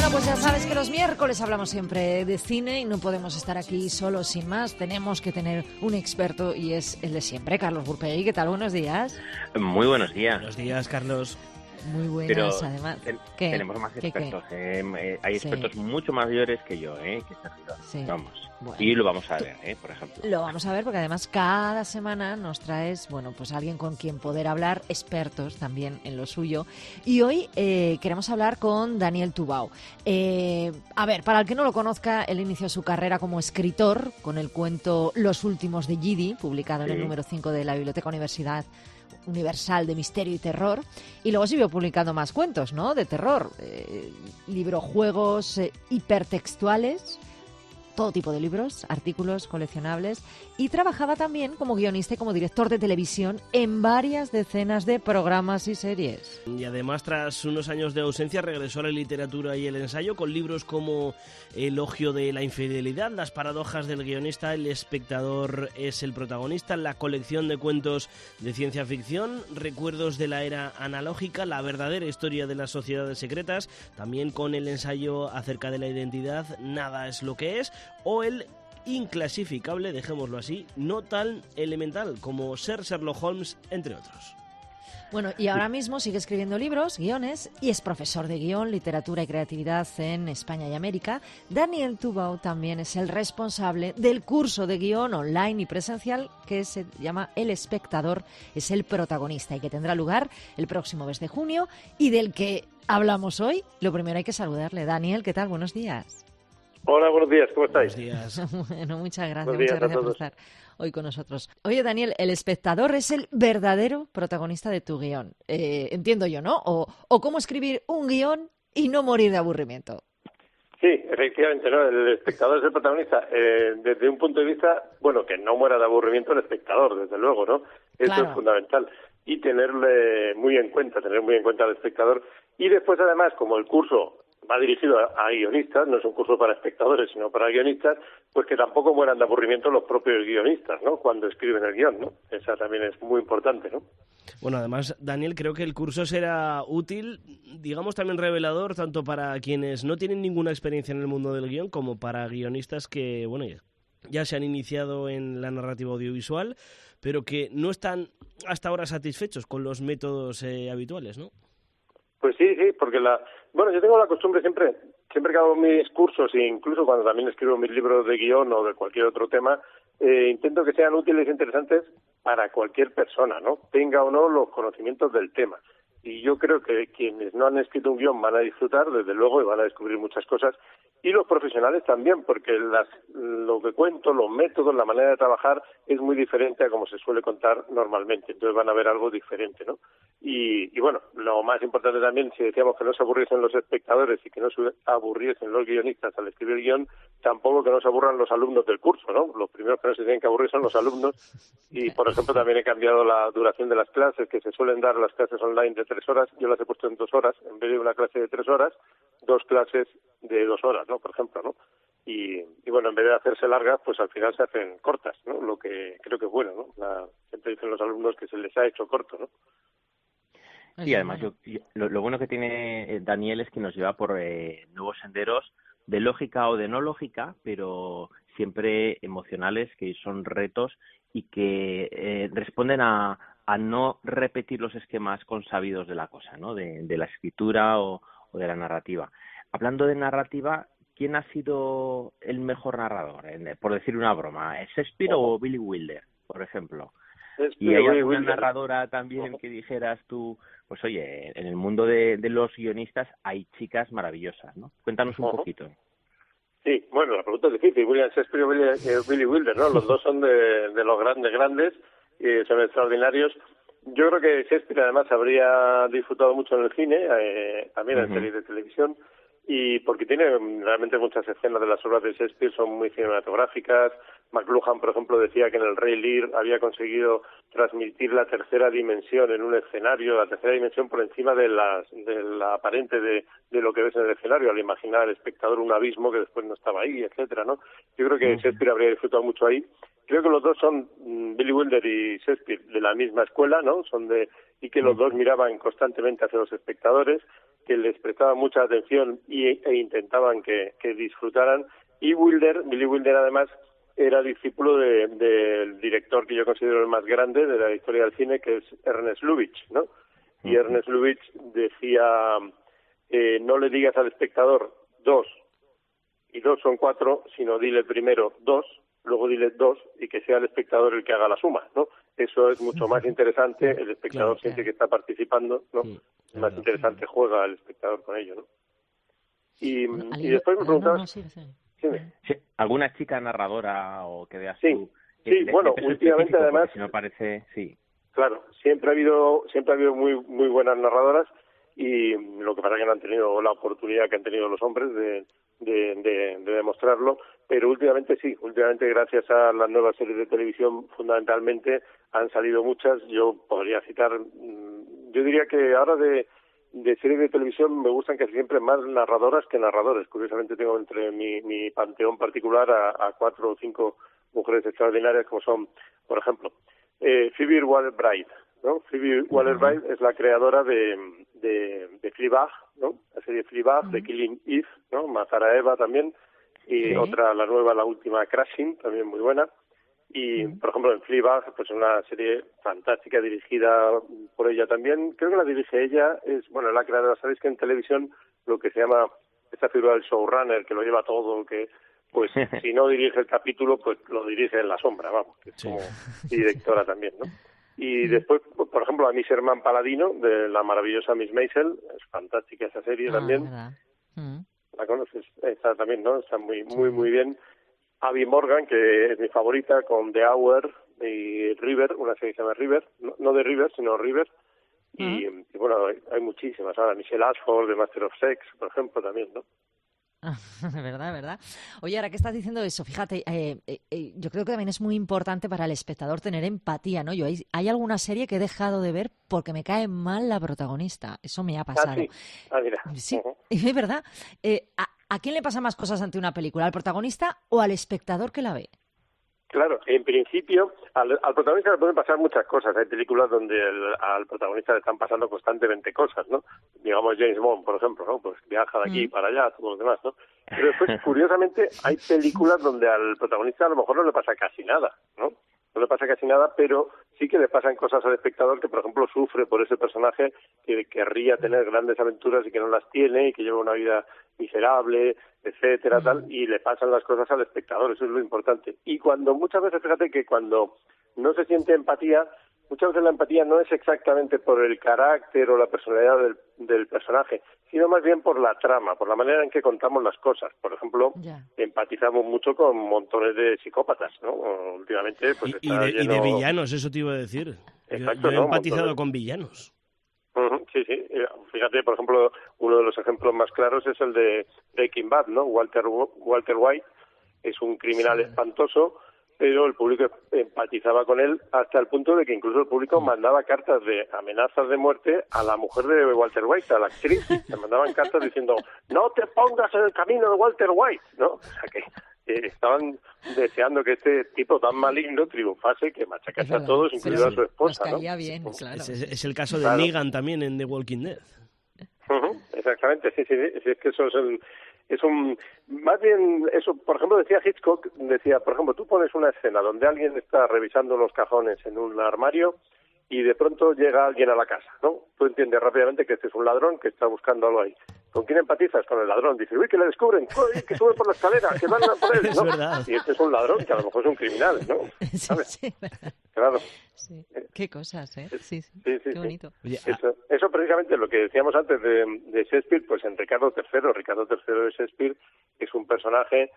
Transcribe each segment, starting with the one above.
Bueno, pues ya sabes que los miércoles hablamos siempre de cine y no podemos estar aquí solos sin más. Tenemos que tener un experto y es el de siempre, Carlos Burpey. ¿Qué tal? Buenos días. Muy buenos días. Buenos días, Carlos. Muy buenas, Pero además. tenemos más expertos. Hay expertos mucho mayores que yo, que servidor. Sí. Vamos. Bueno. Y lo vamos a ver, por ejemplo. Lo vamos a ver porque además cada semana nos traes, bueno, pues alguien con quien poder hablar, expertos también en lo suyo. Y hoy queremos hablar con Daniel Tubau. A ver, para el que no lo conozca, él inició su carrera como escritor con el cuento Los últimos de Gidi, publicado en el número 5 de la Biblioteca Universal de Misterio y Terror, y luego siguió publicando más cuentos, ¿no?, de terror, librojuegos hipertextuales, todo tipo de libros, artículos coleccionables, y trabajaba también como guionista y como director de televisión en varias decenas de programas y series. Y además, tras unos años de ausencia, regresó a la literatura y el ensayo con libros como Elogio de la infidelidad, Las paradojas del guionista, El espectador es el protagonista, la colección de cuentos de ciencia ficción, Recuerdos de la era analógica, La verdadera historia de las sociedades secretas, también con el ensayo acerca de la identidad, Nada es lo que es, o el inclasificable, dejémoslo así, no tan elemental como ser Sherlock Holmes, entre otros. Bueno, y ahora mismo sigue escribiendo libros, guiones, y es profesor de guión, literatura y creatividad en España y América. Daniel Tubau también es el responsable del curso de guión online y presencial que se llama El espectador es el protagonista y que tendrá lugar el próximo mes de junio y del que hablamos hoy. Lo primero hay que saludarle. Daniel, ¿qué tal? Buenos días. Hola, buenos días, ¿cómo estáis? Buenos días. Bueno, muchas gracias, Buenos días muchas gracias a por todos. estar hoy con nosotros. Oye, Daniel, el espectador es el verdadero protagonista de tu guión. Entiendo yo, ¿no? O cómo escribir un guión y no morir de aburrimiento. Sí, efectivamente, ¿no? El espectador es el protagonista. Desde un punto de vista, bueno, que no muera de aburrimiento el espectador, desde luego, ¿no? Eso Claro. es fundamental. Y tener muy en cuenta al espectador. Y después, además, como el curso va dirigido a guionistas, no es un curso para espectadores, sino para guionistas, pues que tampoco mueran de aburrimiento los propios guionistas, ¿no?, cuando escriben el guión, ¿no? Esa también es muy importante, ¿no? Bueno, además, Daniel, creo que el curso será útil, digamos también revelador, tanto para quienes no tienen ninguna experiencia en el mundo del guión, como para guionistas que, bueno, ya se han iniciado en la narrativa audiovisual, pero que no están hasta ahora satisfechos con los métodos habituales, ¿no? Pues sí, porque yo tengo la costumbre siempre que hago mis cursos, e incluso cuando también escribo mis libros de guión o de cualquier otro tema, intento que sean útiles e interesantes para cualquier persona, ¿no?, tenga o no los conocimientos del tema. Y yo creo que quienes no han escrito un guión van a disfrutar, desde luego, y van a descubrir muchas cosas, y los profesionales también, porque lo que cuento, los métodos, la manera de trabajar es muy diferente a como se suele contar normalmente, entonces van a ver algo diferente, ¿no? Y bueno, lo más importante también, si decíamos que no se aburriesen los espectadores y que no se aburriesen los guionistas al escribir el guión, tampoco que no se aburran los alumnos del curso, ¿no? Los primeros que no se tienen que aburrir son los alumnos, y por ejemplo también he cambiado la duración de las clases, que se suelen dar las clases online de 3 horas, yo las he puesto en 2 horas, en vez de una clase de 3 horas, 2 clases de 2 horas, ¿no?, por ejemplo, ¿no? Y bueno, en vez de hacerse largas, pues al final se hacen cortas, ¿no?, lo que creo que es bueno, ¿no? Siempre dicen los alumnos que se les ha hecho corto, ¿no? Y además, lo bueno que tiene Daniel es que nos lleva por nuevos senderos de lógica o de no lógica, pero siempre emocionales, que son retos y que responden a no repetir los esquemas consabidos de la cosa, ¿no?, de la escritura o de la narrativa. Hablando de narrativa, ¿quién ha sido el mejor narrador? Por decir una broma, ¿Shakespeare o Billy Wilder, por ejemplo? ¿Y hay alguna narradora también que dijeras tú, pues oye, en el mundo de los guionistas hay chicas maravillosas, ¿no? Cuéntanos un poquito. Sí, bueno, la pregunta es difícil. William Shakespeare o Billy Wilder, ¿no? Los dos son de los grandes, y son extraordinarios. Yo creo que Shakespeare además habría disfrutado mucho en el cine, también en series de televisión, y porque tiene realmente muchas escenas de las obras de Shakespeare, son muy cinematográficas. McLuhan, por ejemplo, decía que en El Rey Lear había conseguido transmitir la tercera dimensión en un escenario, la tercera dimensión por encima de la aparente de lo que ves en el escenario, al imaginar al espectador un abismo que después no estaba ahí, etcétera, ¿no? Yo creo que Shakespeare habría disfrutado mucho ahí. Creo que los dos son, Billy Wilder y Shakespeare, de la misma escuela, ¿no? Y que los dos miraban constantemente hacia los espectadores. que les prestaban mucha atención e intentaban que disfrutaran. Y Billy Wilder además era discípulo del director que yo considero el más grande de la historia del cine, que es Ernest Lubitsch, ¿no? Y Ernest Lubitsch decía, no le digas al espectador 2 y 2 son 4, sino dile primero 2, luego dile 2 y que sea el espectador el que haga la suma, ¿no? Eso es mucho más interesante, el espectador siente que está participando, ¿no? Más interesante juega el espectador con ello, ¿no? Y después me preguntabas... Sí, ¿alguna chica narradora o que veas tú? Sí, bueno, últimamente además... Si no parece, sí. Claro, siempre ha habido muy buenas narradoras, y lo que pasa es que no han tenido la oportunidad que han tenido los hombres de demostrarlo, pero últimamente sí, gracias a las nuevas series de televisión fundamentalmente han salido muchas. Yo podría citar, yo diría que ahora de series de televisión me gustan casi siempre más narradoras que narradores. Curiosamente tengo entre mi panteón particular a 4 o 5 mujeres extraordinarias, como son, por ejemplo, Phoebe Waller-Bridge, ¿no? Phoebe Waller-Bridge es la creadora de Fleabag, ¿no? La serie Fleabag, de Killing Eve, ¿no? Matar a Eva también, y otra, la nueva, la última, Crashing, también muy buena. Y, por ejemplo, en Fleabag, pues una serie fantástica dirigida por ella también. Creo que la dirige ella, es, bueno, la creadora. Sabéis que en televisión lo que se llama esta figura del showrunner, que lo lleva todo, que pues si no dirige el capítulo, pues lo dirige en la sombra, vamos, que es como directora también, ¿no? Y después, por ejemplo, a Miss Herman Paladino, de la maravillosa Miss Maisel, es fantástica esa serie también. ¿La conoces? Está también, ¿no? Está muy bien. Abby Morgan, que es mi favorita, con The Hour y River, una serie que se llama River, no de River, sino River. Y bueno, hay muchísimas. Ahora Michelle Ashford, de Master of Sex, por ejemplo, también, ¿no? ¿Verdad? Oye, ahora que estás diciendo eso, fíjate, yo creo que también es muy importante para el espectador tener empatía, ¿no? Hay alguna serie que he dejado de ver porque me cae mal la protagonista. Eso me ha pasado. Mira. Sí, es verdad. ¿A quién le pasa más cosas ante una película? ¿Al protagonista o al espectador que la ve? Claro, en principio al protagonista le pueden pasar muchas cosas. Hay películas donde al protagonista le están pasando constantemente cosas, ¿no? Digamos James Bond, por ejemplo, ¿no? Pues viaja de aquí para allá, todo lo demás, ¿no? Pero después, curiosamente, hay películas donde al protagonista a lo mejor no le pasa casi nada, ¿no? No le pasa casi nada, pero sí que le pasan cosas al espectador que, por ejemplo, sufre por ese personaje que querría tener grandes aventuras y que no las tiene, y que lleva una vida miserable, etcétera, tal, y le pasan las cosas al espectador. Eso es lo importante. Y muchas veces, fíjate que cuando no se siente empatía, muchas veces la empatía no es exactamente por el carácter o la personalidad del personaje, sino más bien por la trama, por la manera en que contamos las cosas. Por ejemplo, empatizamos mucho con montones de psicópatas, ¿no? Últimamente, pues y de villanos, eso te iba a decir. Exacto, yo he empatizado con villanos. Sí. Fíjate, por ejemplo, uno de los ejemplos más claros es el de Breaking Bad, ¿no? Walter White es un criminal espantoso, pero el público empatizaba con él hasta el punto de que incluso el público mandaba cartas de amenazas de muerte a la mujer de Walter White, a la actriz. Le mandaban cartas diciendo, no te pongas en el camino de Walter White, ¿no? O sea que estaban deseando que este tipo tan maligno triunfase, que machacase a todos, incluido a su esposa, ¿no? Bien, claro. Es el caso de Negan también en The Walking Dead. Exactamente, sí, es que eso más bien eso, por ejemplo, decía Hitchcock, por ejemplo, tú pones una escena donde alguien está revisando los cajones en un armario y de pronto llega alguien a la casa, ¿no? Tú entiendes rápidamente que este es un ladrón que está buscando algo ahí. ¿Con quién empatizas? Con el ladrón. Dices, uy, que le descubren, uy, que sube por la escalera, que van a por él, ¿no? Y este es un ladrón, que a lo mejor es un criminal, ¿no? ¿Sabes? Sí. Claro. Sí. Qué cosas, ¿eh? Sí. Qué bonito. Oye, eso precisamente lo que decíamos antes de Shakespeare, pues en Ricardo III de Shakespeare es un personaje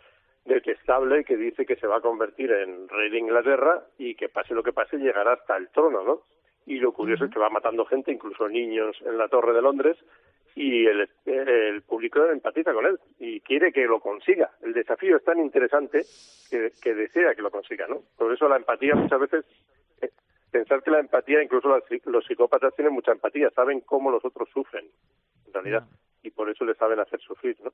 detestable que dice que se va a convertir en rey de Inglaterra y que pase lo que pase llegará hasta el trono, ¿no? Y lo curioso es que va matando gente, incluso niños, en la Torre de Londres, y el público empatiza con él y quiere que lo consiga. El desafío es tan interesante que desea que lo consiga, ¿no? Por eso la empatía muchas veces, pensar que la empatía, incluso los psicópatas tienen mucha empatía, saben cómo los otros sufren, en realidad, y por eso les saben hacer sufrir, ¿no?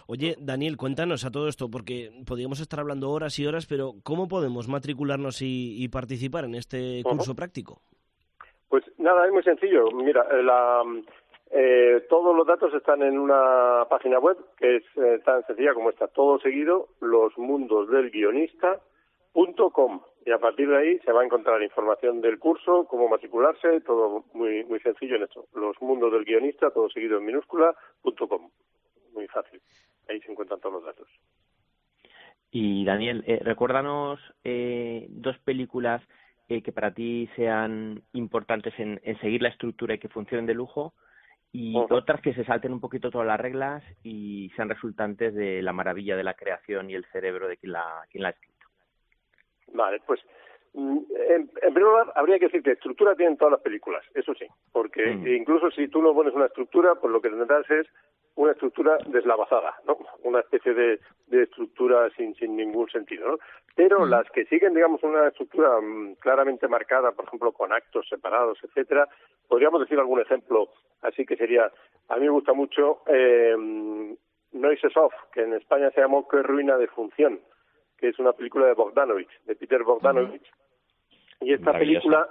Oye, Daniel, cuéntanos a todo esto, porque podríamos estar hablando horas y horas, pero ¿cómo podemos matricularnos y participar en este curso práctico? Pues nada, es muy sencillo. Mira, Todos los datos están en una página web que es tan sencilla como esta, todo seguido, losmundosdelguionista.com, y a partir de ahí se va a encontrar información del curso, cómo matricularse, todo muy muy sencillo en esto, losmundosdelguionista, todo seguido en minúscula.com, muy fácil, ahí se encuentran todos los datos. Y Daniel, recuérdanos 2 películas que para ti sean importantes en seguir la estructura y que funcionen de lujo, y otras que se salten un poquito todas las reglas y sean resultantes de la maravilla de la creación y el cerebro de quien la ha escrito. Vale, pues en primer lugar habría que decir que estructura tienen todas las películas, eso sí, porque incluso si tú no pones una estructura, pues lo que tendrás es una estructura deslavazada, ¿no? Una especie de estructura sin ningún sentido, ¿no? Pero las que siguen, digamos, una estructura claramente marcada, por ejemplo, con actos separados, etcétera, podríamos decir algún ejemplo, así que sería, a mí me gusta mucho Noises Off, que en España se llamó Qué ruina de función, que es una película de Bogdanovich, de Peter Bogdanovich, y esta película,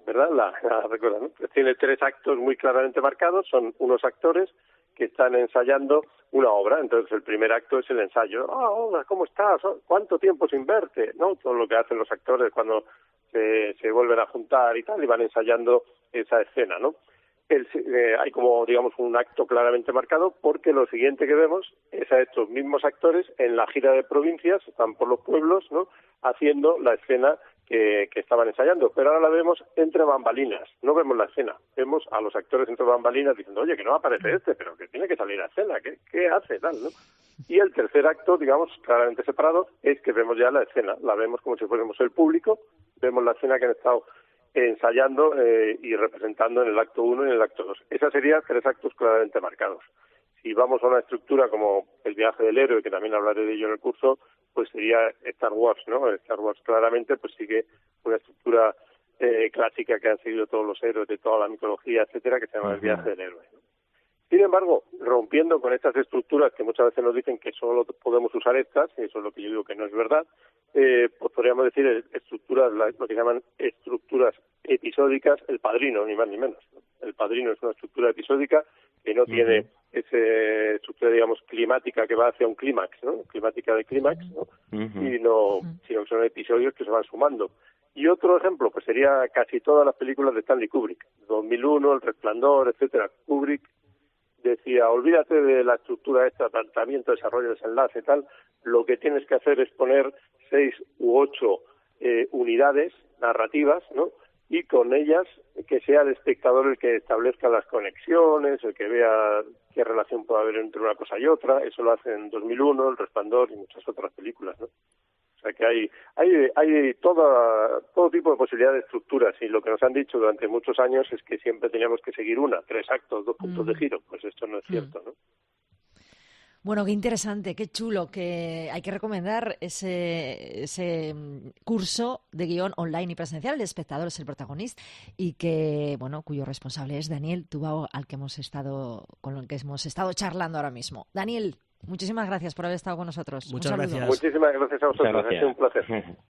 ¿verdad? La recuerda, ¿no? Tiene 3 actos muy claramente marcados, son unos actores que están ensayando una obra. Entonces el primer acto es el ensayo. Hola, ¿cómo estás? ¿Cuánto tiempo sin verte? ¿No? Todo lo que hacen los actores cuando se vuelven a juntar y tal, y van ensayando esa escena, ¿no? Hay como, digamos, un acto claramente marcado, porque lo siguiente que vemos es a estos mismos actores en la gira de provincias, están por los pueblos, ¿no?, haciendo la escena que estaban ensayando, pero ahora la vemos entre bambalinas, no vemos la escena, vemos a los actores entre bambalinas diciendo, oye, que no aparece pero que tiene que salir a escena, ¿qué hace? Tal, ¿no? Y el tercer acto, digamos, claramente separado, es que vemos ya la escena, la vemos como si fuésemos el público, vemos la escena que han estado ensayando y representando en el acto 1 y en el acto 2. Esas serían 3 actos claramente marcados. Si vamos a una estructura como el viaje del héroe, que también hablaré de ello en el curso, pues sería Star Wars, ¿no? Star Wars claramente pues sigue una estructura clásica que han seguido todos los héroes de toda la mitología, etcétera, que se llama el viaje del héroe, ¿no? Sin embargo, rompiendo con estas estructuras que muchas veces nos dicen que solo podemos usar estas, y eso es lo que yo digo que no es verdad, pues podríamos decir estructuras, lo que llaman estructuras episódicas, El Padrino, ni más ni menos, ¿no? El Padrino es una estructura episódica que no tiene esa estructura, digamos, climática que va hacia un clímax, ¿no? Climática de clímax, ¿no? Sino que son episodios que se van sumando. Y otro ejemplo, pues sería casi todas las películas de Stanley Kubrick, 2001, El Resplandor, etcétera. Kubrick decía, olvídate de la estructura esta, tratamiento, desarrollo, desenlace, tal, lo que tienes que hacer es poner 6 u 8 unidades narrativas, ¿no?, y con ellas que sea el espectador el que establezca las conexiones, el que vea qué relación puede haber entre una cosa y otra. Eso lo hace en 2001, El Resplandor y muchas otras películas, ¿no? O sea que hay todo tipo de posibilidades de estructuras, y lo que nos han dicho durante muchos años es que siempre teníamos que seguir 3 actos, 2 puntos de giro. Pues esto no es cierto, ¿no? Bueno, qué interesante, qué chulo, que hay que recomendar ese curso de guión online y presencial. El espectador es el protagonista, y que, bueno, cuyo responsable es Daniel Tubau, con el que hemos estado charlando ahora mismo. Daniel, muchísimas gracias por haber estado con nosotros. Muchas gracias. Muchísimas gracias a vosotros, ha sido un placer.